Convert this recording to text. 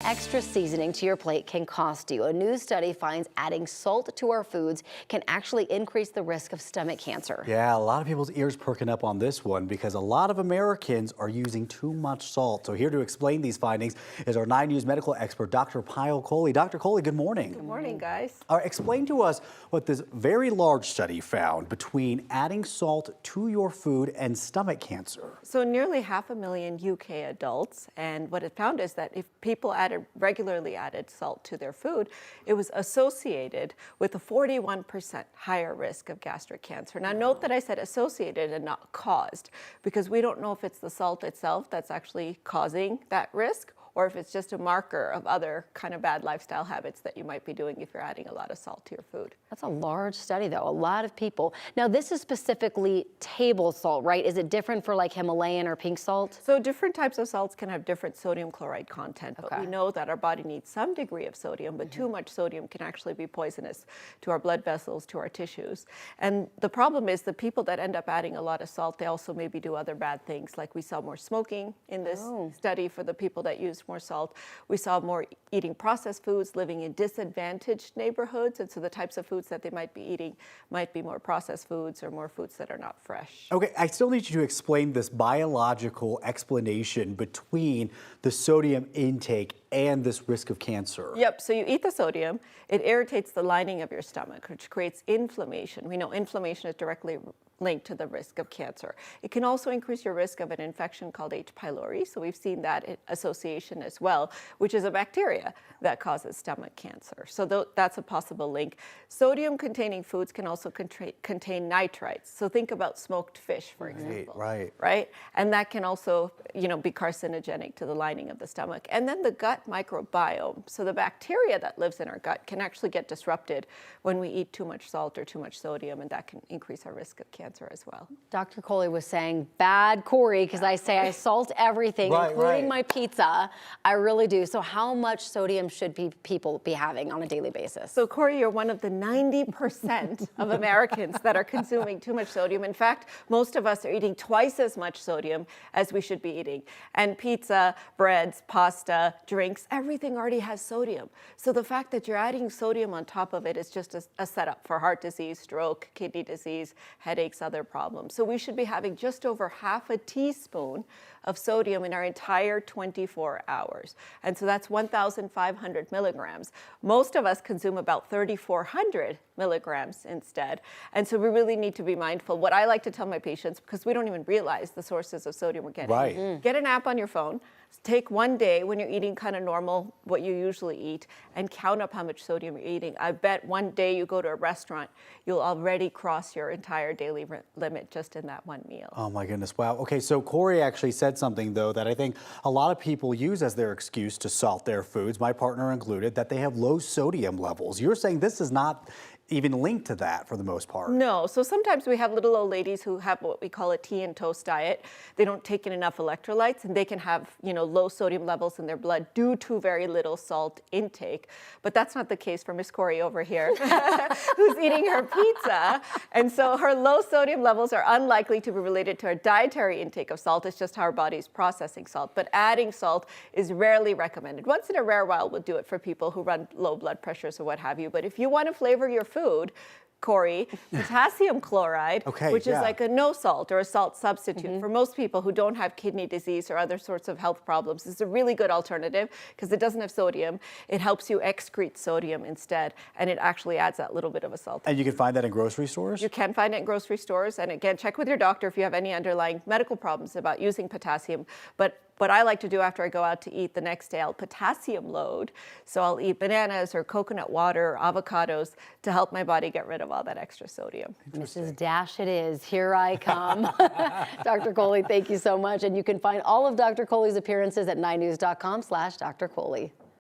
Extra seasoning to your plate can cost you. A new study finds adding salt to our foods can actually increase the risk of stomach cancer. Yeah, a lot of people's ears perking up on this one because a lot of Americans are using too much salt. So here to explain these findings is our 9 News medical expert, Dr. Payal Kohli. Dr. Kohli, good morning. Good morning, guys. Explain to us what this very large study found between adding salt to your food and stomach cancer. So nearly 500,000 UK adults, and what it found is that if people regularly added salt to their food, it was associated with a 41% higher risk of gastric cancer. Now note that I said associated and not caused, because we don't know if it's the salt itself that's actually causing that risk, or if it's just a marker of other kind of bad lifestyle habits that you might be doing if you're adding a lot of salt to your food. That's a large study, though, a lot of people. Now, this is specifically table salt, right? Is it different for like Himalayan or pink salt? So different types of salts can have different sodium chloride content, but Okay. we know that our body needs some degree of sodium, but too much sodium can actually be poisonous to our blood vessels, to our tissues. And the problem is the people that end up adding a lot of salt, they also maybe do other bad things, like we saw more smoking in this study for the people that used more salt. We saw more eating processed foods, living in disadvantaged neighborhoods, and so the types of foods that they might be eating might be more processed foods or more foods that are not fresh. Okay, I still need you to explain this biological explanation between the sodium intake and this risk of cancer. Yep, so you eat the sodium, it irritates the lining of your stomach, which creates inflammation. We know inflammation is directly linked to the risk of cancer. It can also increase your risk of an infection called H. pylori, so we've seen that association as well, which is a bacteria that causes stomach cancer. So that's a possible link. Sodium-containing foods can also contain nitrites. So think about smoked fish, for example. Right? And that can also, be carcinogenic to the lining of the stomach. And then the gut microbiome. So the bacteria that lives in our gut can actually get disrupted when we eat too much salt or too much sodium, and that can increase our risk of cancer as well. Dr. Kohli was saying, bad Corey, because I say I salt everything, including my pizza. I really do. So how much sodium should people be having on a daily basis? So Corey, you're one of the 90% of Americans that are consuming too much sodium. In fact, most of us are eating twice as much sodium as we should be eating. And pizza, breads, pasta, drinks, everything already has sodium. So the fact that you're adding sodium on top of it is just a setup for heart disease, stroke, kidney disease, headaches, other problems. So we should be having just over half a teaspoon of sodium in our entire 24 hours. And so that's 1,500 milligrams. Most of us consume about 3,400 milligrams instead. And so we really need to be mindful. What I like to tell my patients, because we don't even realize the sources of sodium we're getting. Get an app on your phone. Take one day when you're eating kind of normal, what you usually eat, and count up how much sodium you're eating. I bet one day you go to a restaurant, you'll already cross your entire daily limit just in that one meal. Oh my goodness, wow. Okay, so Corey actually said something though that I think a lot of people use as their excuse to salt their foods, my partner included, that they have low sodium levels. You're saying this is not even linked to that for the most part. No, so sometimes we have little old ladies who have what we call a tea and toast diet. They don't take in enough electrolytes, and they can have, low sodium levels in their blood due to very little salt intake. But that's not the case for Miss Corey over here, who's eating her pizza. And so her low sodium levels are unlikely to be related to her dietary intake of salt. It's just how our body's processing salt. But adding salt is rarely recommended. Once in a rare while, we'll do it for people who run low blood pressures or what have you. But if you want to flavor your food, Corey, potassium chloride, which is like a no salt or a salt substitute for most people who don't have kidney disease or other sorts of health problems. It's a really good alternative because it doesn't have sodium. It helps you excrete sodium instead, and it actually adds that little bit of a salt. And you can find that in grocery stores? You can find it in grocery stores, and again, check with your doctor if you have any underlying medical problems about using potassium. But what I like to do after I go out to eat the next day, I'll potassium load. So I'll eat bananas or coconut water or avocados to help my body get rid of all that extra sodium. Mrs. Dash it is. Here I come. Dr. Kohli, thank you so much. And you can find all of Dr. Kohli's appearances at 9news.com/Dr. Kohli.